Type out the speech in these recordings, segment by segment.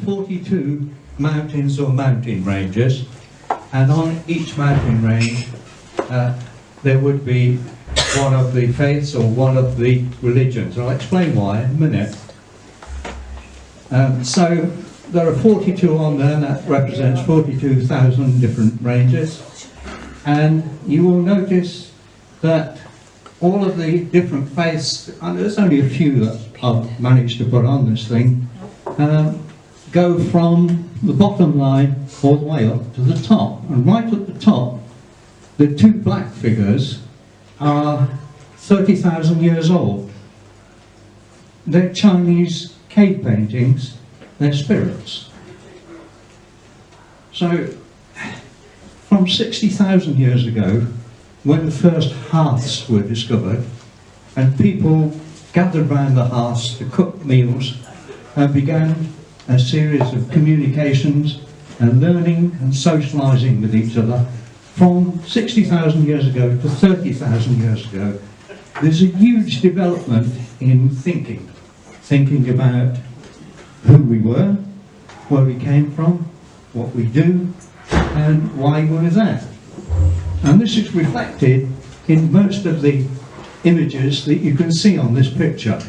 42 mountains or mountain ranges, and on each mountain range there would be one of the faiths or one of the religions. I'll explain why in a minute. So there are 42 on there, and that represents 42,000 different ranges. And you will notice that all of the different faiths, and there's only a few that I've managed to put on this thing, go from the bottom line all the way up to the top. And right at the top, the two black figures are 30,000 years old. They're Chinese cave paintings, they're spirits. So, from 60,000 years ago, when the first hearths were discovered, and people gathered round the hearths to cook meals, and began a series of communications and learning and socialising with each other, from 60,000 years ago to 30,000 years ago, there's a huge development in thinking about who we were, where we came from, what we do, and why we're there. And this is reflected in most of the images that you can see on this picture.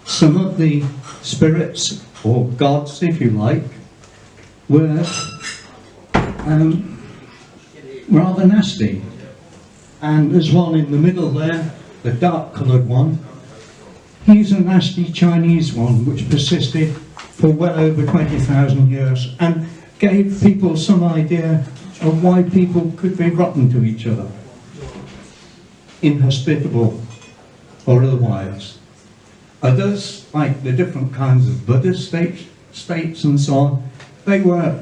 Some of the spirits, or gods if you like, were rather nasty. And there's one in the middle there, the dark coloured one. He's a nasty Chinese one which persisted for well over 20,000 years and gave people some idea of why people could be rotten to each other, inhospitable or otherwise. Others, like the different kinds of Buddhist states and so on, they were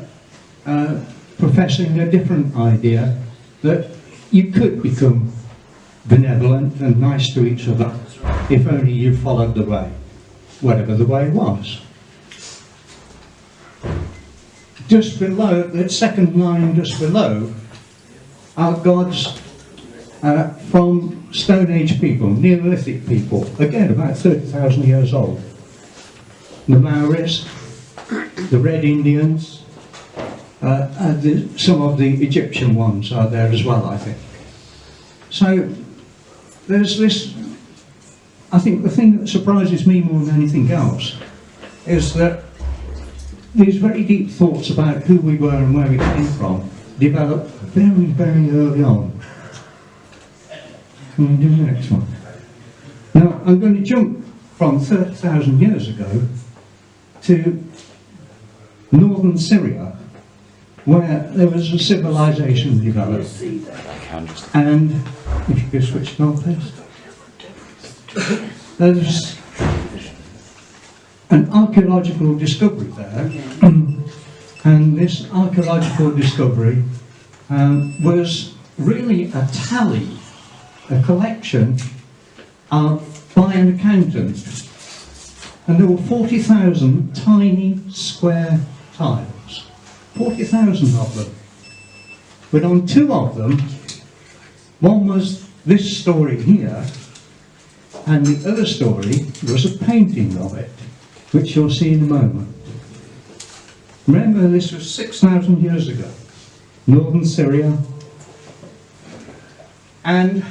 professing a different idea that you could become benevolent and nice to each other if only you followed the way, whatever the way was. Just below, the second line just below, are gods from Stone Age people, Neolithic people, again about 30,000 years old. The Maoris, the Red Indians, and some of the Egyptian ones are there as well, I think. So there's this, I think the thing that surprises me more than anything else is that these very deep thoughts about who we were and where we came from developed very, very early on. Can we do the next one? Now, I'm going to jump from 30,000 years ago to northern Syria, where there was a civilization developed. And, if you could switch it on, please. There's an archaeological discovery there, and this archaeological discovery was really a tally, a collection by an accountant, and there were 40,000 tiny square tiles, 40,000 of them, but on two of them, one was this story here, and the other story was a painting of it, which you'll see in a moment. Remember, this was 6,000 years ago, northern Syria, and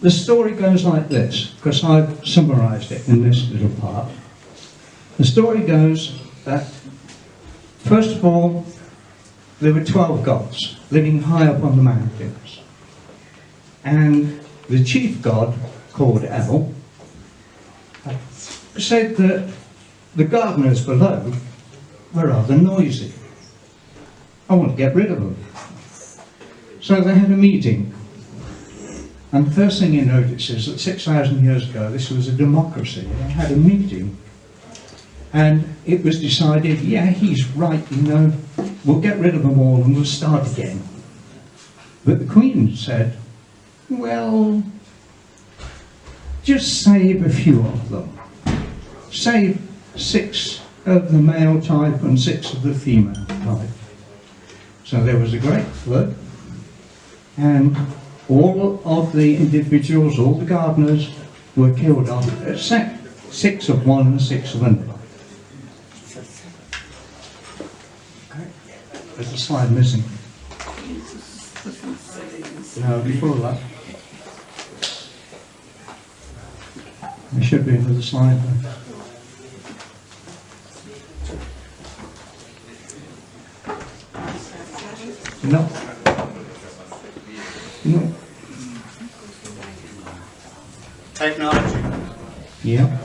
the story goes like this, because I've summarised it in this little part. The story goes that, first of all, there were 12 gods living high up on the mountains, and the chief god, called El, said that the gardeners below were rather noisy. I want to get rid of them. So they had a meeting. And the first thing you notice is that 6,000 years ago, this was a democracy. They had a meeting. And it was decided, yeah, he's right, you know, we'll get rid of them all and we'll start again. But the Queen said, well, just save a few of them. Save 6 of the male type and 6 of the female type. So there was a great flood, and all of the individuals, all the gardeners, were killed off, except 6 of one and 6 of another. There's a slide missing. No, before that. There should be another slide there. No. No. Technology. Yeah.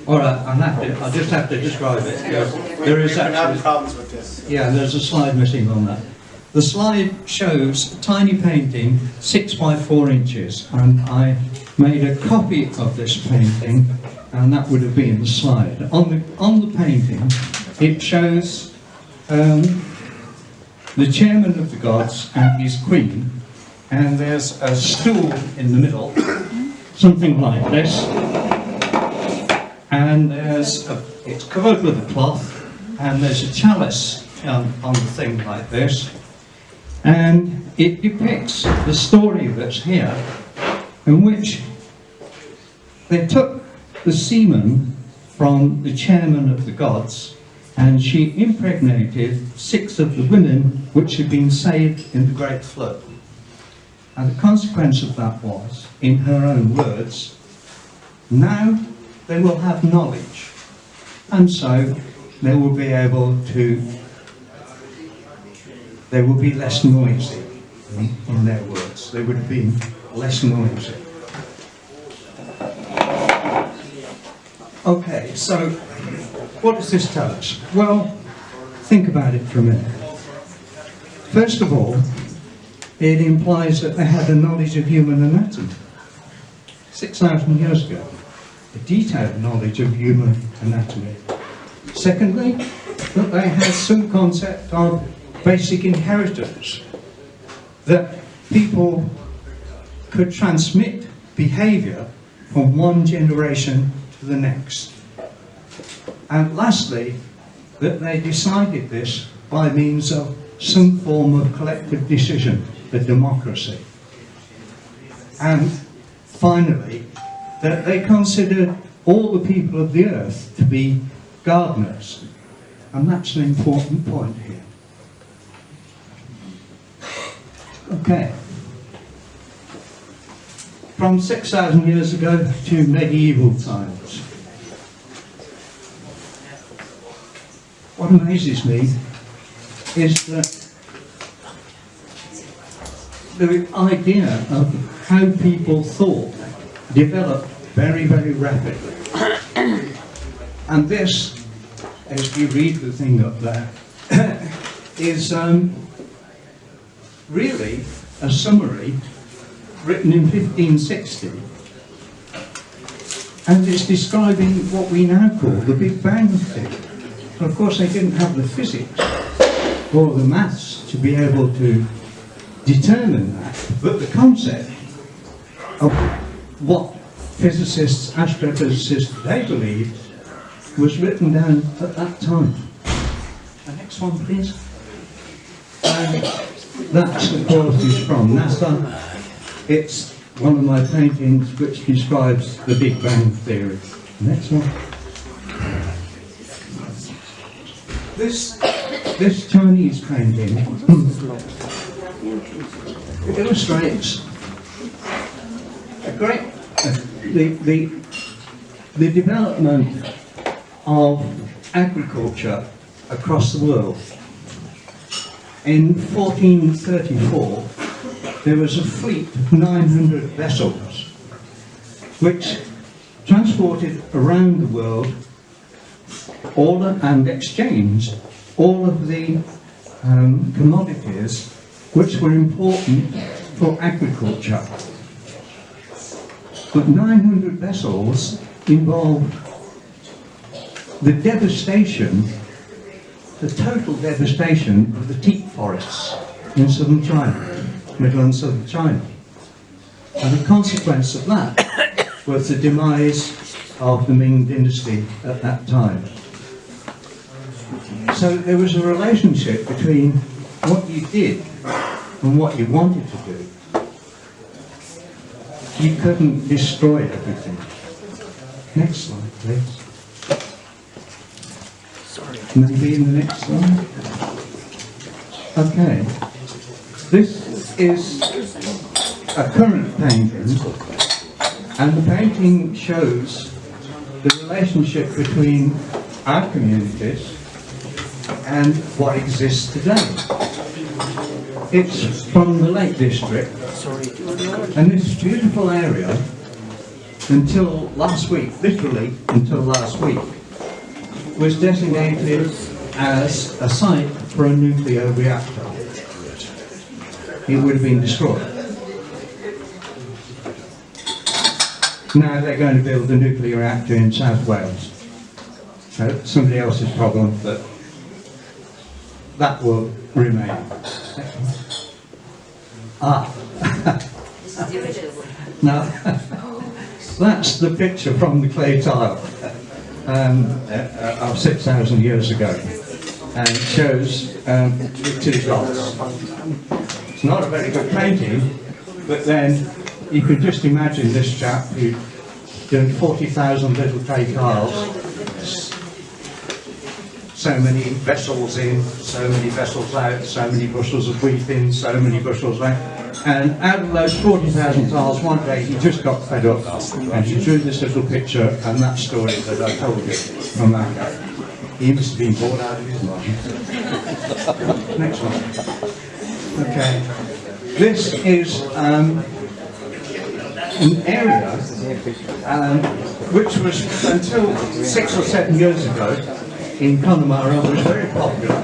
All right, I'll just have to describe it. There is actually problems with this. Yeah, there's a slide missing on that. The slide shows a tiny painting, 6 by 4 inches, and I made a copy of this painting, and that would have been the slide. On the painting, it shows the chairman of the gods and his queen, and there's a stool in the middle, something like this, and it's covered with a cloth, and there's a chalice on the thing like this, and it depicts the story that's here, in which they took the semen from the chairman of the gods, and she impregnated 6 of the women which had been saved in the Great Flood. And the consequence of that was, in her own words, now they will have knowledge, and so they will be able to, they will be less noisy, in their words. They would have been less noisy. Okay, so what does this tell us? Well, think about it for a minute. First of all, it implies that they had a knowledge of human anatomy 6,000 years ago, a detailed knowledge of human anatomy. Secondly, that they had some concept of basic inheritance, that people could transmit behaviour from one generation to the next. And lastly, that they decided this by means of some form of collective decision, a democracy. And finally, that they considered all the people of the earth to be gardeners. And that's an important point here. Okay. From 6,000 years ago to medieval times. What amazes me is that the idea of how people thought developed very, very rapidly. And this, as you read the thing up there, is really a summary written in 1560, and it's describing what we now call the Big Bang Theory. Of course, they didn't have the physics or the maths to be able to determine that, but the concept of what physicists, astrophysicists today believed was written down at that time. The next one, please. And that's the quote from NASA. It's one of my paintings which describes the Big Bang Theory. Next one. This Chinese painting illustrates a great the development of agriculture across the world. In 1434, there was a fleet of 900 vessels which transported around the world and exchanged all of the commodities which were important for agriculture. But 900 vessels involved the devastation, the total devastation of the teak forests in southern China, middle and southern China. And the consequence of that was the demise of the Ming dynasty at that time. So there was a relationship between what you did and what you wanted to do, you couldn't destroy everything. Next slide, please. Sorry. Maybe in the next slide. Okay. This is a current painting, and the painting shows the relationship between our communities and what exists today. It's from the Lake District, and this beautiful area, until last week, literally until last week, was designated as a site for a nuclear reactor. It would have been destroyed. Now they're going to build a nuclear reactor in South Wales. So somebody else's problem, but that will remain. Ah. Now, that's the picture from the clay tile of 6,000 years ago. And it shows the two dots. It's not a very good painting, but then you can just imagine this chap who done 40,000 little clay tiles, so many vessels in, so many vessels out, so many bushels of wheat in, so many bushels out. And out of those 40,000 tiles, one day he just got fed up and he drew this little picture and that story that I told you from that guy. He must have been bored out of his mind. Next one. Okay. This is an area which was, until 6 or 7 years ago, in Connemara, was very popular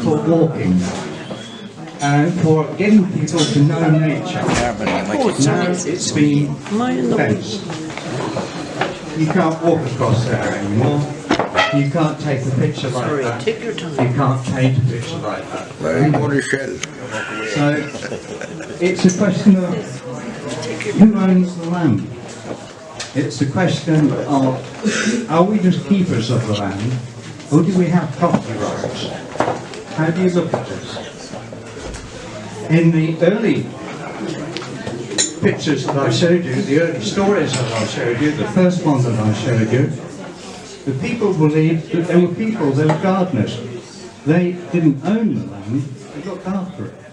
for walking and for getting people to know nature. Now it's been fenced. You can't walk across there anymore. You can't take a picture like that. Take your time. You can't paint a picture like that. So it's a question of who owns the land. It's a question of, are we just keepers of the land, or do we have property rights? How do you look at this? In the early pictures that I showed you, the early stories that I showed you, the first one that I showed you, the people believed that they were people, they were gardeners. They didn't own the land, they looked after it.